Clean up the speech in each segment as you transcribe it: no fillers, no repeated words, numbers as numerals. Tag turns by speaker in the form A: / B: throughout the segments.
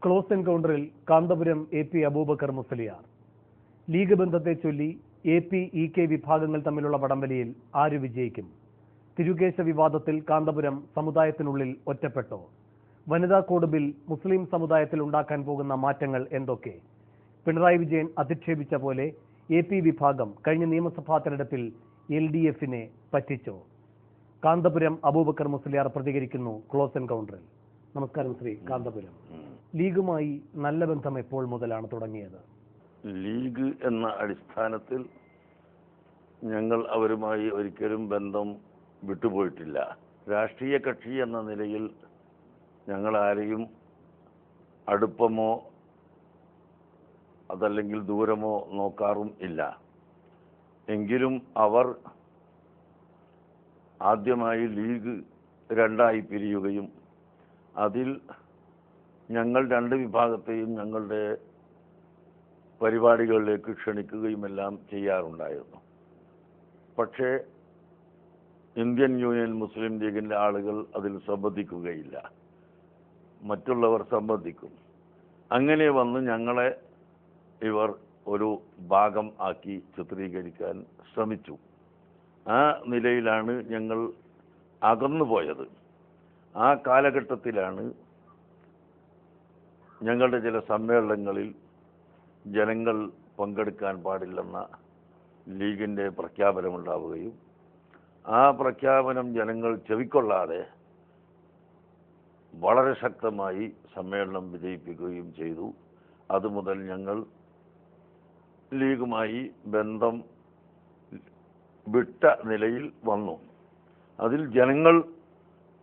A: Close എൻകൗണ്ടറിൽ Kanthapuram AP. Aboobacker Musliyar. League ബന്ധത്തെ ചൊല്ലി എ.പി. ഇ.കെ. വിഭാഗങ്ങൾ തമ്മിലുള്ള വടംവലിയിൽ ആര് വിജയിക്കും? തിരുകേശ വിവാദത്തിൽ കാന്തപുരം സമുദായത്തിനുള്ളിൽ ഒറ്റപ്പെട്ടോ? വനിതാ കോഡ് ബിൽ മുസ്ലിം സമുദായത്തിൽ ഉണ്ടാക്കാൻ പോകുന്ന മാറ്റങ്ങൾ എന്തൊക്കെ? പിണറായി വിജയൻ അധിക്ഷേപിച്ച പോലെ എ.പി. വിഭാഗം കഴിഞ്ഞ നിയമസഭാ തെരഞ്ഞെടുപ്പിൽ LDF-നെ പറ്റിച്ചോ? കാന്തപുരം അബൂബക്കർ മുസ്ലിയാർ പ്രതികരിക്കുന്നു ക്ലോസ് എൻകൗണ്ടറിൽ. നമസ്കാരം ശ്രീ കാന്തപുരം. ലീഗുമായി നല്ല ബന്ധം എപ്പോൾ മുതലാണ് തുടങ്ങിയത്?
B: ലീഗ് എന്ന അടിസ്ഥാനത്തിൽ ഞങ്ങൾ അവരുമായി ഒരിക്കലും ബന്ധം വിട്ടുപോയിട്ടില്ല. രാഷ്ട്രീയ കക്ഷി എന്ന നിലയിൽ ഞങ്ങൾ ആരെയും അടുപ്പമോ അതല്ലെങ്കിൽ ദൂരമോ നോക്കാറും ഇല്ല. എങ്കിലും അവർ ആദ്യമായി ലീഗ് രണ്ടായി പിരിയുകയും അതിൽ ഞങ്ങൾ രണ്ട് വിഭാഗത്തെയും ഞങ്ങളുടെ പരിപാടികളിലേക്ക് ക്ഷണിക്കുകയുമെല്ലാം ചെയ്യാറുണ്ടായിരുന്നു. പക്ഷേ ഇന്ത്യൻ യൂണിയൻ മുസ്ലിം ലീഗിൻ്റെ ആളുകൾ അതിൽ സംബന്ധിക്കുകയില്ല, മറ്റുള്ളവർ സംബന്ധിക്കും. അങ്ങനെ വന്ന് ഞങ്ങളെ ഇവർ ഒരു ഭാഗം ആക്കി ചിത്രീകരിക്കാൻ ശ്രമിച്ചു. ആ നിലയിലാണ് ഞങ്ങൾ അകന്നുപോയത്. ആ കാലഘട്ടത്തിലാണ് ഞങ്ങളുടെ ചില സമ്മേളനങ്ങളിൽ ജനങ്ങൾ പങ്കെടുക്കാൻ പാടില്ലെന്ന ലീഗിൻ്റെ പ്രഖ്യാപനമുണ്ടാവുകയും ആ പ്രഖ്യാപനം ജനങ്ങൾ ചെവിക്കൊള്ളാതെ വളരെ ശക്തമായി സമ്മേളനം വിജയിപ്പിക്കുകയും ചെയ്തു. അതുമുതൽ ഞങ്ങൾ ലീഗുമായി ബന്ധം വിട്ട നിലയിൽ വന്നു. അതിൽ ജനങ്ങൾ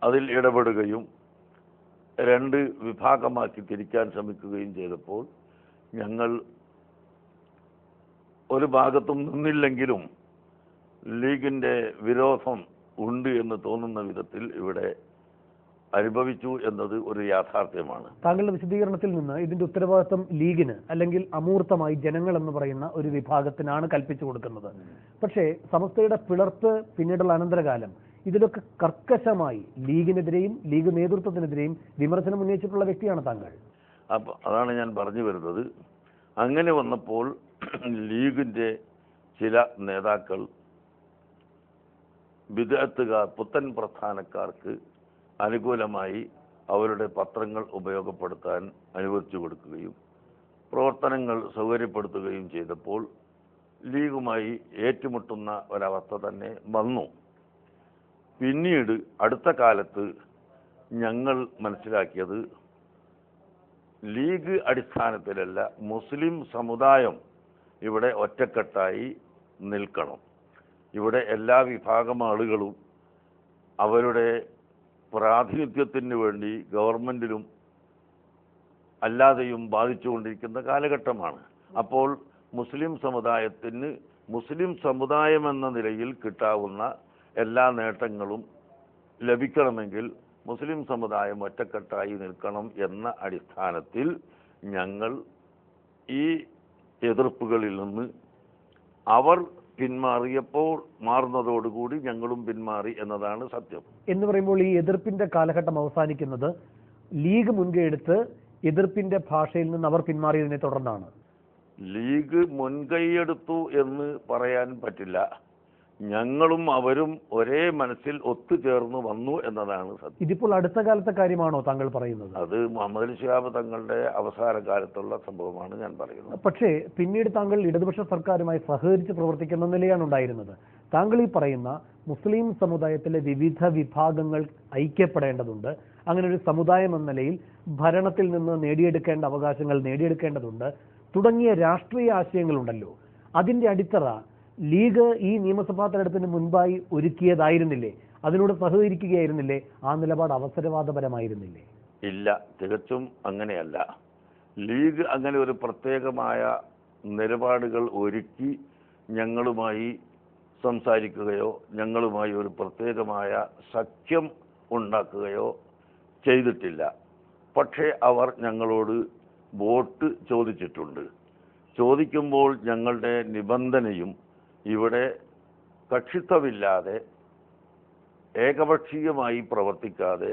B: അതിൽ ഇടപെടുകയും രണ്ട് വിഭാഗമാക്കി തിരിക്കാൻ ശ്രമിക്കുകയും ചെയ്തപ്പോൾ ഞങ്ങൾ ഒരു ഭാഗത്തും നിന്നില്ലെങ്കിലും ലീഗിൻ്റെ വിരോധം ഉണ്ട് എന്ന് തോന്നുന്ന വിധത്തിൽ ഇവിടെ അനുഭവിച്ചു എന്നത് ഒരു യാഥാർത്ഥ്യമാണ്.
A: താങ്കളുടെ വിശദീകരണത്തിൽ നിന്ന് ഇതിന്റെ ഉത്തരവാദിത്വം ലീഗിന് അല്ലെങ്കിൽ അമൂർത്തമായി ജനങ്ങൾ എന്ന് പറയുന്ന ഒരു വിഭാഗത്തിനാണ് കൽപ്പിച്ചു കൊടുക്കുന്നത്. പക്ഷേ സമസ്തയുടെ പിളർപ്പ് പിന്നീടുള്ള അനന്തരകാലം ഇതിലൊക്കെ കർക്കശമായി ലീഗിനെതിരെയും ലീഗ് നേതൃത്വത്തിനെതിരെയും വിമർശനം ഉന്നയിച്ചിട്ടുള്ള വ്യക്തിയാണ് താങ്കൾ.
B: അപ്പോൾ അതാണ് ഞാൻ പറഞ്ഞു വരുന്നത്. അങ്ങനെ വന്നപ്പോൾ ലീഗിൻ്റെ ചില നേതാക്കൾ ബിദ്അത്തുകാർ, പുത്തൻ പ്രസ്ഥാനക്കാർക്ക് അനുകൂലമായി അവരുടെ പത്രങ്ങൾ ഉപയോഗപ്പെടുത്താൻ അനുവദിച്ചു കൊടുക്കുകയും പ്രവർത്തനങ്ങൾ സൗകര്യപ്പെടുത്തുകയും ചെയ്തപ്പോൾ ലീഗുമായി ഏറ്റുമുട്ടുന്ന ഒരവസ്ഥ തന്നെ വന്നു. പിന്നീട് അടുത്ത കാലത്ത് ഞങ്ങൾ മനസ്സിലാക്കിയത് ലീഗ് അടിസ്ഥാനത്തിലല്ല, മുസ്ലിം സമുദായം ഇവിടെ ഒറ്റക്കെട്ടായി നിൽക്കണം. ഇവിടെ എല്ലാ വിഭാഗം ആളുകളും അവരുടെ പ്രാതിനിധ്യത്തിന് വേണ്ടി ഗവൺമെൻറ്റിലും അല്ലാതെയും ബാധിച്ചുകൊണ്ടിരിക്കുന്ന കാലഘട്ടമാണ്. അപ്പോൾ മുസ്ലിം സമുദായത്തിന് മുസ്ലിം സമുദായം എന്ന നിലയിൽ കിട്ടാവുന്ന എല്ലാ നേട്ടങ്ങളും ലഭിക്കണമെങ്കിൽ മുസ്ലിം സമുദായം ഒറ്റക്കെട്ടായി നിൽക്കണം എന്ന അടിസ്ഥാനത്തിൽ ഞങ്ങൾ ഈ എതിർപ്പുകളിൽ നിന്ന് അവർ പിന്മാറിയപ്പോൾ മാറുന്നതോടുകൂടി ഞങ്ങളും പിന്മാറി എന്നതാണ് സത്യം.
A: എന്ന് പറയുമ്പോൾ ഈ എതിർപ്പിന്റെ കാലഘട്ടം അവസാനിക്കുന്നത് ലീഗ് മുൻകൈ എടുത്ത് എതിർപ്പിന്റെ ഭാഷയിൽ നിന്ന് അവർ പിന്മാറിയതിനെ തുടർന്നാണ്.
B: ലീഗ് മുൻകൈയെടുത്തു എന്ന് പറയാൻ പറ്റില്ല. ഞങ്ങളും അവരും ഒരേ മനസ്സിൽ ഒത്തുചേർന്ന് വന്നു എന്നതാണ് സത്യം.
A: ഇതിപ്പോൾ അടുത്ത കാലത്തെ കാര്യമാണോ താങ്കൾ പറയുന്നത്?
B: അത് മുഹമ്മദ് ശിഹാബ് തങ്ങളുടെ അവസാന കാലത്തുള്ള സംഭവമാണ് ഞാൻ പറയുന്നത്.
A: പക്ഷേ പിന്നീട് താങ്കൾ ഇടതുപക്ഷ സർക്കാരുമായി സഹകരിച്ച് പ്രവർത്തിക്കുന്ന നിലയാണ് ഉണ്ടായിരുന്നത്. താങ്കൾ ഈ പറയുന്ന മുസ്ലിം സമുദായത്തിലെ വിവിധ വിഭാഗങ്ങൾ ഐക്യപ്പെടേണ്ടതുണ്ട്, അങ്ങനെ ഒരു സമുദായം എന്ന നിലയിൽ ഭരണത്തിൽ നിന്ന് നേടിയെടുക്കേണ്ട അവകാശങ്ങൾ നേടിയെടുക്കേണ്ടതുണ്ട് തുടങ്ങിയ രാഷ്ട്രീയ ആശയങ്ങളുണ്ടല്ലോ. അതിന്റെ അടിത്തറ ലീഗ് ഈ നിയമസഭാ തെരഞ്ഞെടുപ്പിന് മുൻപായി ഒരുക്കിയതായിരുന്നില്ലേ? അതിനോട് സഹകരിക്കുകയായിരുന്നില്ലേ? ആ നിലപാട് അവസരവാദപരമായിരുന്നില്ലേ?
B: ഇല്ല, തികച്ചും അങ്ങനെയല്ല. ലീഗ് അങ്ങനെ ഒരു പ്രത്യേകമായ നിലപാടുകൾ ഒരുക്കി ഞങ്ങളുമായി സംസാരിക്കുകയോ ഞങ്ങളുമായി ഒരു പ്രത്യേകമായ സഖ്യം ഉണ്ടാക്കുകയോ ചെയ്തിട്ടില്ല. പക്ഷേ അവർ ഞങ്ങളോട് വോട്ട് ചോദിച്ചിട്ടുണ്ട്. ചോദിക്കുമ്പോൾ ഞങ്ങളുടെ നിബന്ധനയും ഇവിടെ കക്ഷിത്വമില്ലാതെ ഏകപക്ഷീയമായി പ്രവർത്തിക്കാതെ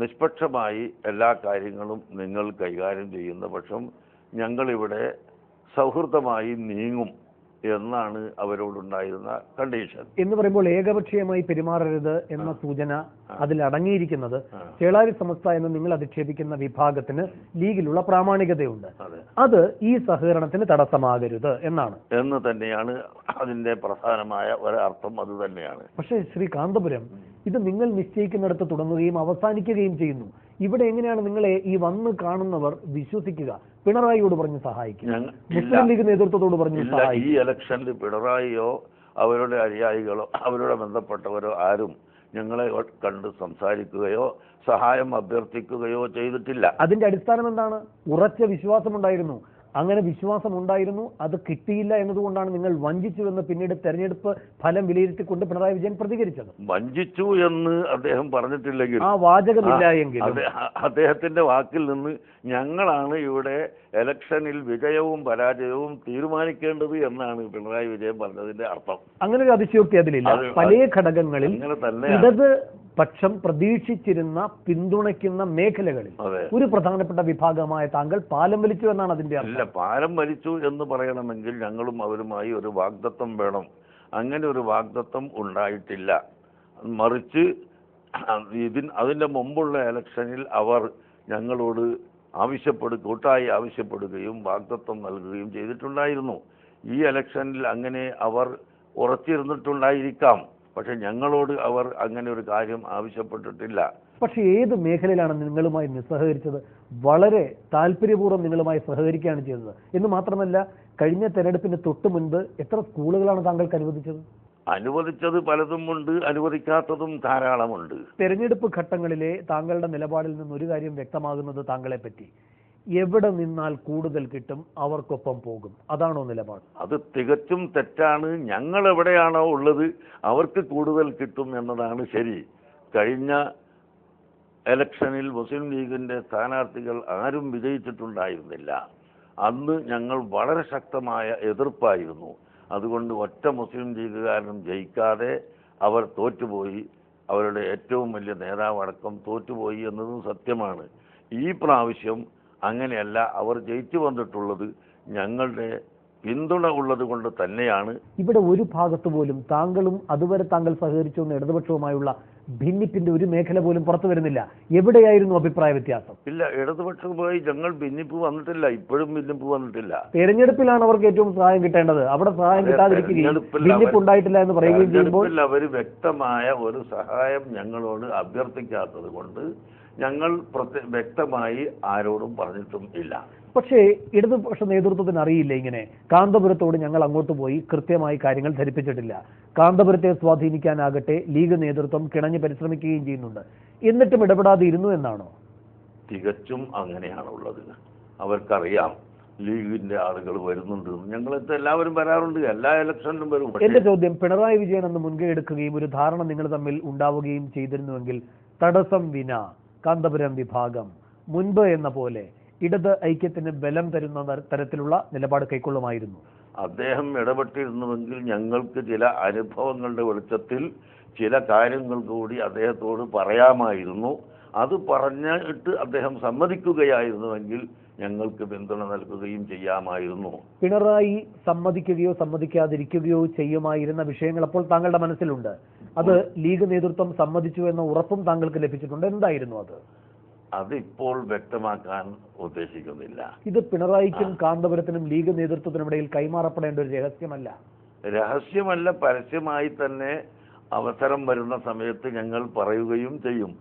B: നിഷ്പക്ഷമായി എല്ലാ കാര്യങ്ങളും നിങ്ങൾ കൈകാര്യം ചെയ്യുന്ന പക്ഷം ഞങ്ങളിവിടെ സൗഹൃദമായി നീങ്ങും എന്നാണ് അവരോടുണ്ടായിരുന്ന കണ്ടീഷൻ.
A: എന്ന് പറയുമ്പോൾ ഏകപക്ഷീയമായി പെരുമാറരുത് എന്ന സൂചന അതിൽ അടങ്ങിയിരിക്കുന്നത് ചേളാരി സമസ്ത എന്ന് നിങ്ങൾ അധിക്ഷേപിക്കുന്ന വിഭാഗത്തിന് ലീഗിലുള്ള പ്രാമാണികതയുണ്ട്. അത് ഈ സഹകരണത്തിന് തടസ്സമാകരുത് എന്നാണ്
B: എന്ന് തന്നെയാണ് അതിന്റെ പ്രധാനമായ ഒരർത്ഥം. അത് തന്നെയാണ്.
A: പക്ഷേ ശ്രീ കാന്തപുരം, ഇത് നിങ്ങൾ നിശ്ചയിക്കുന്നിടത്ത് തുടങ്ങുകയും അവസാനിക്കുകയും ചെയ്യുന്നു. ഇവിടെ എങ്ങനെയാണ് നിങ്ങളെ ഈ വന്ന് കാണുന്നവർ വിശ്വസിക്കുക? പിണറായിയോട് പറഞ്ഞ് സഹായിക്കുക, മുസ്ലിം ലീഗ് നേതൃത്വത്തോട് പറഞ്ഞ് സഹായിക്കുക.
B: ഈ ഇലക്ഷനിൽ പിണറായിയോ അവരുടെ അനുയായികളോ അവരുടെ ബന്ധപ്പെട്ടവരോ ആരും ഞങ്ങളെ കണ്ട് സംസാരിക്കുകയോ സഹായം അഭ്യർത്ഥിക്കുകയോ ചെയ്തിട്ടില്ല.
A: അതിന്റെ അടിസ്ഥാനം എന്താണ്? ഉറച്ച വിശ്വാസമുണ്ടായിരുന്നു. അങ്ങനെ വിശ്വാസമുണ്ടായിരുന്നു, അത് കിട്ടിയില്ല എന്നതുകൊണ്ടാണ് നിങ്ങൾ വഞ്ചിച്ചു എന്ന് പിന്നീട് തെരഞ്ഞെടുപ്പ് ഫലം വിലയിരുത്തിക്കൊണ്ട് പിണറായി വിജയൻ പ്രതികരിച്ചത്.
B: വഞ്ചിച്ചു എന്ന് അദ്ദേഹം പറഞ്ഞിട്ടില്ലെങ്കിൽ,
A: ആ വാചകമില്ല എങ്കിൽ
B: അദ്ദേഹത്തിന്റെ വാക്കിൽ നിന്ന് ഞങ്ങളാണ് ഇവിടെ ഇലക്ഷനിൽ വിജയവും പരാജയവും തീരുമാനിക്കേണ്ടത് എന്നാണ് പിണറായി വിജയൻ പറഞ്ഞതിന്റെ അർത്ഥം.
A: അങ്ങനെ ഒരു അതിശയോക്തി അതിലില്ല. പല ഘടകങ്ങളിൽ ഇടത് പക്ഷം പ്രതീക്ഷിച്ചിരുന്ന പിന്തുണയ്ക്കുന്ന മേഖലകളിൽ ഒരു പ്രധാനപ്പെട്ട വിഭാഗമായ താങ്കൾ പാലം വലിച്ചു എന്നാണ് അതിന്റെ അർത്ഥം.
B: അല്ല, പാലം വലിച്ചു എന്ന് പറയണമെങ്കിൽ ഞങ്ങളും അവരുമായി ഒരു വാഗ്ദത്തം വേണം. അങ്ങനെ ഒരു വാഗ്ദത്തം ഉണ്ടായിട്ടില്ല. മറിച്ച് അതിന്റെ മുമ്പുള്ള ഇലക്ഷനിൽ അവർ ഞങ്ങളോട് കൂട്ടായി ആവശ്യപ്പെടുകയും വാഗ്ദത്തം നൽകുകയും ചെയ്തിട്ടുണ്ടായിരുന്നു. ഈ ഇലക്ഷനിൽ അങ്ങനെ അവർ ഉറച്ചിരുന്നിട്ടുണ്ടായിരിക്കാം. പക്ഷെ ഞങ്ങളോട് അവർ അങ്ങനെ ഒരു കാര്യം ആവശ്യപ്പെട്ടിട്ടില്ല.
A: പക്ഷെ ഏത് മേഖലയിലാണ് നിങ്ങളുമായി നിസ്സഹകരിച്ചത്? വളരെ താല്പര്യപൂർവ്വം നിങ്ങളുമായി സഹകരിക്കുകയാണ് ചെയ്തത്. എന്ന് മാത്രമല്ല, കഴിഞ്ഞ തെരഞ്ഞെടുപ്പിന് തൊട്ട് മുൻപ് എത്ര സ്കൂളുകളാണ് താങ്കൾക്ക് അനുവദിച്ചത്?
B: അനുവദിച്ചത് പലതും ഉണ്ട്, അനുവദിക്കാത്തതും ധാരാളമുണ്ട്.
A: തെരഞ്ഞെടുപ്പ് ഘട്ടങ്ങളിലെ താങ്കളുടെ നിലപാടിൽ നിന്ന് ഒരു കാര്യം വ്യക്തമാകുന്നത് താങ്കളെ പറ്റി, എവിടെ നിന്നാൽ കൂടുതൽ കിട്ടും അവർക്കൊപ്പം പോകും, അതാണോ നിലപാട്?
B: അത് തികച്ചും തെറ്റാണ്. ഞങ്ങൾ എവിടെയാണോ ഉള്ളത് അവർക്ക് കൂടുതൽ കിട്ടും എന്നതാണ് ശരി. കഴിഞ്ഞ ഇലക്ഷനിൽ മുസ്ലിം ലീഗിന്റെ സ്ഥാനാർത്ഥികൾ ആരും വിജയിച്ചിട്ടുണ്ടായിരുന്നില്ല. അന്ന് ഞങ്ങൾ വളരെ ശക്തമായ എതിർപ്പായിരുന്നു. അതുകൊണ്ട് ഒറ്റ മുസ്ലിം ലീഗുകാരനും ജയിക്കാതെ അവർ തോറ്റുപോയി. അവരുടെ ഏറ്റവും വലിയ നേതാവടക്കം തോറ്റുപോയി എന്നതും സത്യമാണ്. ഈ പ്രാവശ്യം അങ്ങനെയല്ല. അവർ ജയിച്ചു വന്നിട്ടുള്ളത് ഞങ്ങളുടെ പിന്തുണ ഉള്ളത് കൊണ്ട് തന്നെയാണ്.
A: ഇവിടെ ഒരു ഭാഗത്ത് പോലും താങ്കളും അതുവരെ താങ്കൾ സഹകരിച്ചു വന്ന ഇടതുപക്ഷവുമായുള്ള ഭിന്നിപ്പിന്റെ ഒരു മേഖല പോലും പുറത്തു വരുന്നില്ല. എവിടെയായിരുന്നു അഭിപ്രായ വ്യത്യാസം?
B: ഇല്ല, ഇടതുപക്ഷവുമായി ഞങ്ങൾ ഭിന്നിപ്പ് വന്നിട്ടില്ല. ഇപ്പോഴും ഭിന്നിപ്പ് വന്നിട്ടില്ല.
A: തെരഞ്ഞെടുപ്പിലാണ് അവർക്ക് ഏറ്റവും സഹായം കിട്ടേണ്ടത്. അവിടെ സഹായം കിട്ടാതിരിക്കുകയും ഭിന്നിപ്പ് ഉണ്ടായിട്ടില്ല എന്ന് പറയുകയും ചെയ്യുമ്പോൾ
B: അവർ വ്യക്തമായ ഒരു സഹായം ഞങ്ങളോട് അഭ്യർത്ഥിക്കാത്തത് കൊണ്ട് ഞങ്ങൾ വ്യക്തമായി ആരോടും പറഞ്ഞിട്ടും ഇല്ല.
A: പക്ഷേ ഇടതുപക്ഷ നേതൃത്വത്തിന് അറിയില്ല ഇങ്ങനെ കാന്തപുരത്തോട് ഞങ്ങൾ അങ്ങോട്ട് പോയി കൃത്യമായി കാര്യങ്ങൾ ധരിപ്പിച്ചിട്ടില്ല. കാന്തപുരത്തെ സ്വാധീനിക്കാനാകട്ടെ ലീഗ് നേതൃത്വം കിണഞ്ഞ് പരിശ്രമിക്കുകയും ചെയ്യുന്നുണ്ട്. എന്നിട്ടും ഇടപെടാതെ ഇരുന്നു എന്നാണോ?
B: തികച്ചും അങ്ങനെയാണുള്ളത്. അവർക്കറിയാം ലീഗിന്റെ ആളുകൾ വരുന്നുണ്ട്. ഞങ്ങളത്തെ എല്ലാവരും വരാറുണ്ട്, എല്ലാ ഇലക്ഷനിലും വരും.
A: എന്റെ ചോദ്യം, പിണറായി വിജയൻ അന്ന് മുൻകൈ എടുക്കുകയും ഒരു ധാരണ നിങ്ങൾ തമ്മിൽ ഉണ്ടാവുകയും ചെയ്തിരുന്നുവെങ്കിൽ തടസ്സം വിന കാന്തപുരം വിഭാഗം മുൻപ് എന്ന പോലെ ഇടത് ഐക്യത്തിന് ബലം തരുന്ന തരത്തിലുള്ള നിലപാട് കൈക്കൊള്ളുമായിരുന്നു.
B: അദ്ദേഹം ഇടപെട്ടിരുന്നുവെങ്കിൽ ഞങ്ങൾക്ക് ചില അനുഭവങ്ങളുടെ വെളിച്ചത്തിൽ ചില കാര്യങ്ങൾ കൂടി അദ്ദേഹത്തോട് പറയാമായിരുന്നു. അത് പറഞ്ഞിട്ട് അദ്ദേഹം സമ്മതിക്കുകയായിരുന്നുവെങ്കിൽ ഞങ്ങൾക്ക് പിന്തുണ നൽകുകയും ചെയ്യാമായിരുന്നു.
A: പിണറായി സമ്മതിക്കുകയോ സമ്മതിക്കാതിരിക്കുകയോ ചെയ്യുമായിരുന്ന വിഷയങ്ങൾ അപ്പോൾ താങ്കളുടെ മനസ്സിലുണ്ട്. അത് ലീഗ് നേതൃത്വം സമ്മതിച്ചു എന്ന ഉറപ്പും താങ്കൾക്ക് ലഭിച്ചിട്ടുണ്ട്. എന്തായിരുന്നു അത്?
B: അതിപ്പോൾ വ്യക്തമാക്കാൻ ഉദ്ദേശിക്കുന്നില്ല.
A: ഇത് പിണറായിക്കും കാന്തപുരത്തിനും ലീഗ് നേതൃത്വത്തിനും ഇടയിൽ കൈമാറപ്പെടേണ്ട ഒരു രഹസ്യമല്ല.
B: രഹസ്യമല്ല, പരസ്യമായി തന്നെ അവസരം വരുന്ന സമയത്ത് ഞങ്ങൾ പറയുകയും ചെയ്യും.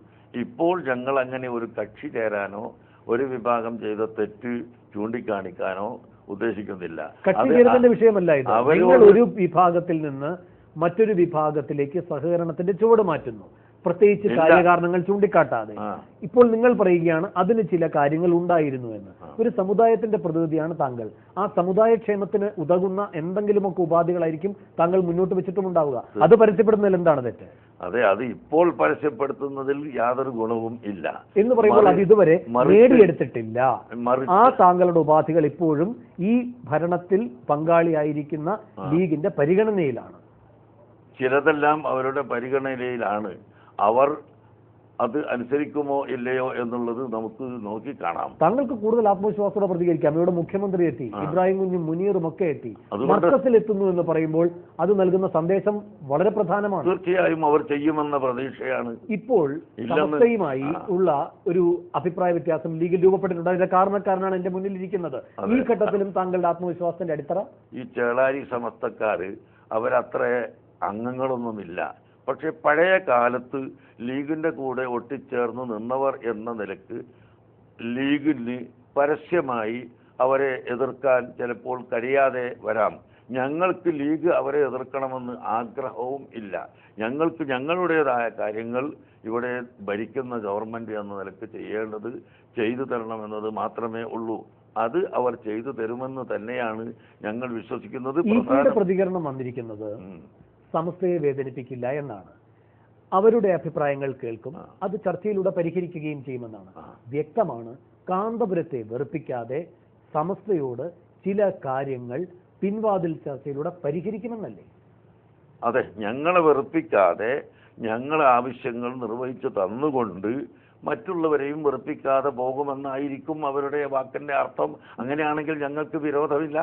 B: ഇപ്പോൾ ഞങ്ങൾ അങ്ങനെ ഒരു കക്ഷി ചേരാനോ ഒരു വിഭാഗം ചെയ്ത തെറ്റ് ചൂണ്ടിക്കാണിക്കാനോ ഉദ്ദേശിക്കുന്നില്ല.
A: കക്ഷി ചേരുന്നതിന്റെ വിഷയമല്ല ഇത്. നിങ്ങൾ ഒരു വിഭാഗത്തിൽ നിന്ന് മറ്റൊരു വിഭാഗത്തിലേക്ക് സഹകരണത്തിന്റെ ചുവട് മാറ്റുന്നു, പ്രത്യേകിച്ച് കാര്യകാരണങ്ങൾ ചൂണ്ടിക്കാട്ടാതെ. ഇപ്പോൾ നിങ്ങൾ പറയുകയാണ് അതിന് ചില കാര്യങ്ങൾ ഉണ്ടായിരുന്നു എന്ന്. ഒരു സമുദായത്തിന്റെ പ്രതിനിധിയാണ് താങ്കൾ. ആ സമുദായ ക്ഷേമത്തിന് ഉതകുന്ന എന്തെങ്കിലുമൊക്കെ ഉപാധികളായിരിക്കും താങ്കൾ മുന്നോട്ട് വെച്ചിട്ടുമുണ്ടാവുക. അത് പരസ്യപ്പെടുന്നതിൽ എന്താണ് തെറ്റ്?
B: അതെ, അത് ഇപ്പോൾ പരസ്യപ്പെടുത്തുന്നതിൽ യാതൊരു ഗുണവും ഇല്ല
A: എന്ന് പറയുമ്പോൾ അത് ഇതുവരെ നേടിയെടുത്തിട്ടില്ല. ആ താങ്കളുടെ ഉപാധികൾ ഇപ്പോഴും ഈ ഭരണത്തിൽ പങ്കാളിയായിരിക്കുന്ന ലീഗിന്റെ പരിഗണനയിലാണ്.
B: ചിലതെല്ലാം അവരുടെ പരിഗണനയിലാണ്. അവർ അത് അനുസരിക്കുമോ ഇല്ലയോ എന്നുള്ളത് നമുക്ക് നോക്കിക്കാണാം.
A: താങ്കൾക്ക് കൂടുതൽ ആത്മവിശ്വാസത്തോടെ പ്രതികരിക്കാം. ഇവിടെ മുഖ്യമന്ത്രി എത്തി, ഇബ്രാഹിം കുഞ്ഞും മുനീറും ഒക്കെ എത്തി,
B: അതുകൊണ്ട്
A: മർക്കസിലെത്തുന്നു എന്ന് പറയുമ്പോൾ അത് നൽകുന്ന സന്ദേശം വളരെ പ്രധാനമാണ്.
B: തീർച്ചയായും അവർ ചെയ്യുമെന്ന പ്രതീക്ഷയാണ്.
A: ഇപ്പോൾ സമസ്തയുമായി ഉള്ള ഒരു അഭിപ്രായ വ്യത്യാസം ലീഗിൽ രൂപപ്പെട്ടിട്ടുണ്ട്. അതിന്റെ കാരണക്കാരനാണ് എന്റെ മുന്നിലിരിക്കുന്നത്. ഈ ഘട്ടത്തിലും താങ്കളുടെ ആത്മവിശ്വാസത്തിന്റെ അടിത്തറ?
B: ഈ ചേളാരി സമസ്തക്കാര് അവരത്ര അംഗങ്ങളൊന്നുമില്ല. പക്ഷെ പഴയ കാലത്ത് ലീഗിന്റെ കൂടെ ഒട്ടിച്ചേർന്ന് നിന്നവർ എന്ന നിലക്ക് ലീഗിന് പരസ്യമായി അവരെ എതിർക്കാൻ ചിലപ്പോൾ കഴിയാതെ വരാം. ഞങ്ങൾക്ക് ലീഗ് അവരെ എതിർക്കണമെന്ന് ആഗ്രഹവും ഇല്ല. ഞങ്ങൾക്ക് ഞങ്ങളുടേതായ കാര്യങ്ങൾ ഇവിടെ ഭരിക്കുന്ന ഗവൺമെന്റ് എന്ന നിലക്ക് ചെയ്യേണ്ടത് ചെയ്തു തരണമെന്നത് മാത്രമേ ഉള്ളൂ. അത് അവർ ചെയ്തു തരുമെന്ന് തന്നെയാണ് ഞങ്ങൾ വിശ്വസിക്കുന്നത്.
A: പ്രതികരണം വന്നിരിക്കുന്നത് സമസ്തയെ വേദനിപ്പിക്കില്ല എന്നാണ്. അവരുടെ അഭിപ്രായങ്ങൾ കേൾക്കും, അത് ചർച്ചയിലൂടെ പരിഹരിക്കുകയും ചെയ്യുമെന്നാണ്. വ്യക്തമാണ്, കാന്തപുരത്തെ വെറുപ്പിക്കാതെ സമസ്തയോട് ചില കാര്യങ്ങൾ പിൻവാതിൽ ചർച്ചയിലൂടെ പരിഹരിക്കുമെന്നല്ലേ?
B: അതെ, ഞങ്ങളെ വെറുപ്പിക്കാതെ ഞങ്ങളെ ആവശ്യങ്ങൾ നിർവഹിച്ചു തന്നുകൊണ്ട് മറ്റുള്ളവരെയും വെറുപ്പിക്കാതെ പോകുമെന്നായിരിക്കും അവരുടെ വാക്കിന്റെ അർത്ഥം. അങ്ങനെയാണെങ്കിൽ ഞങ്ങൾക്ക് വിരോധമില്ല.